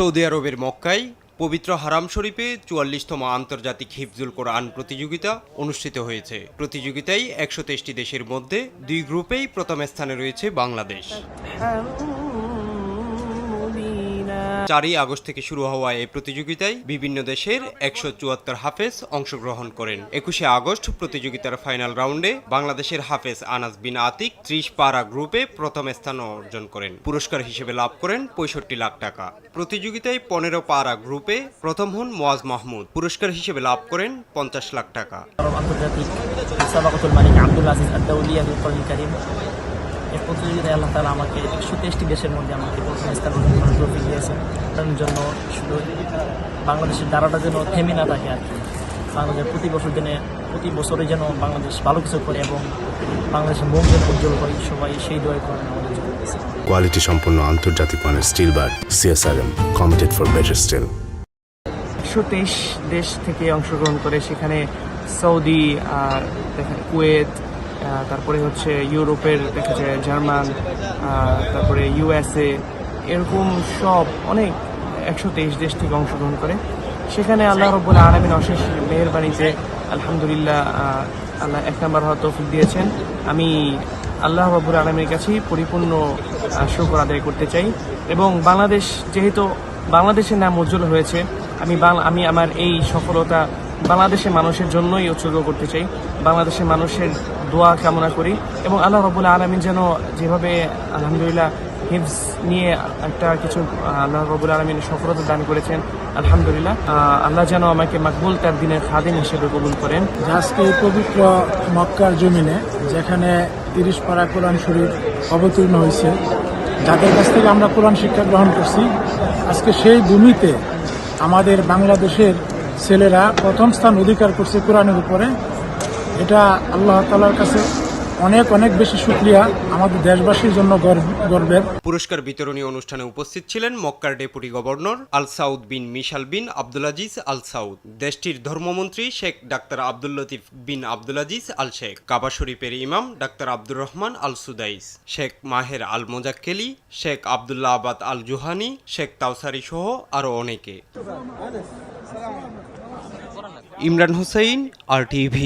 Saudi আরবের মক্কায় পবিত্র হারাম শরীফে ৪৪তম আন্তর্জাতিক হিফজুল কোরআন প্রতিযোগিতা অনুষ্ঠিত হয়েছে। প্রতিযোগিতায় ১২৩টি দেশের মধ্যে ২ গ্রুপেই প্রথম স্থানে রয়েছে বাংলাদেশ। ৪ই আগস্ট থেকে শুরু হওয়া এই প্রতিযোগিতায় বিভিন্ন দেশের ১৭৪ হাফেজ অংশগ্রহণ করেন। ২১শে আগস্ট প্রতিযোগিতার ফাইনাল রাউন্ডে বাংলাদেশের হাফেজ আনাস বিন আতিক ৩০ পারা গ্রুপে প্রথম স্থান অর্জন করেন। পুরস্কার হিসেবে লাভ করেন ৬৫ লাখ টাকা। প্রতিযোগিতায় ১৫ পারা গ্রুপে প্রথম হন মোয়াজ মাহমুদ। পুরস্কার হিসেবে লাভ করেন ৫০ লাখ টাকা। আন্তর্জাতিক সাবাকাতুল মালিক আব্দুল আজিজ আদ-দাউলিয়া বিল কারীম এই প্রতিযোগিতায় আল্লাহ তাআলা আমাকে ১২৩টি দেশের মধ্যে আমাকে প্রথম স্থান অধিকার তৌফিক দিয়েছেন। তার জন্য শুধু বাংলাদেশের দ্বারাটা যেন থেমে না থাকে আর কি। বাংলাদেশ প্রতি বছরে যেন বাংলাদেশ ভালো কিছু করে এবং বাংলাদেশের মুখ যেন উজ্জ্বল হয়, সবাই সেই দোয়া করেন আমাদের জন্য। কোয়ালিটি সম্পন্ন আন্তর্জাতিক মানের still bar CSRM, committed for better still. ১২৩ দেশ থেকে অংশগ্রহণ করে, সেখানে সৌদি, কুয়েত, তারপরে হচ্ছে ইউরোপের দেখা যায় জার্মান, তারপরে USA, এরকম সব অনেক ১২৩ দেশ থেকে অংশগ্রহণ করে। সেখানে আল্লাহ রাব্বুল আলামিন অশেষ মেহেরবানিতে আলহামদুলিল্লাহ আল্লাহ ১ নম্বর হওয়ার তৌফিক দিয়েছেন। আমি আল্লাহ রাব্বুল আলামিনের কাছে পরিপূর্ণ শুকর আদায় করতে চাই এবং বাংলাদেশ যেহেতু বাংলাদেশের নাম উজ্জ্বল হয়েছে, আমি আমার এই সফলতা বাংলাদেশের মানুষের জন্যই উৎসর্গ করতে চাই। বাংলাদেশের মানুষের দোয়া কামনা করি এবং আল্লাহ রাব্বুল আলামিন যেন যেভাবে আলহামদুলিল্লাহ হিফজ নিয়ে একটা কিছু আল্লাহ রাব্বুল আলামিন সফলতা দান করেছেন, আলহামদুলিল্লাহ আল্লাহ যেন আমাকে মাকবুল তার দিনের খাদিম হিসেবে কবুল করেন। আজকে পবিত্র মক্কার জমিনে যেখানে ৩০ পারা কোরআন শরীফ অবতীর্ণ হয়েছে, যাদের কাছ থেকে আমরা কোরআন শিক্ষা গ্রহণ করছি, আজকে সেই ভূমিতে আমাদের বাংলাদেশের ছেলেরা প্রথম স্থান অধিকার করছে কোরআনের উপরে। এটা আল্লাহ তাআলার কাছে অনেক বেশি শুকরিয়া, আমাদের দেশবাসীর জন্য গর্বের। পুরস্কার বিতরণী অনুষ্ঠানে উপস্থিত ছিলেন মক্কার ডেপুটি গভর্নর আল সাউদ বিন মিশাল বিন আব্দুল আজিজ আল সাউদ, দেশটির ধর্মমন্ত্রী শেখ ডাক্তার আব্দুল লতিফ বিন আব্দুল আজিজ আল শেখ, কাবা শরীফের ইমাম ডাক্তার আব্দুর রহমান আল সুদাইস, শেখ মাহের আল মোজাক্কেলি, শেখ আব্দুল্লাহ আবাদ আল জুহানি, শেখ তাওসারি সহ আরও অনেকে। ইমরান হোসেন, RTV।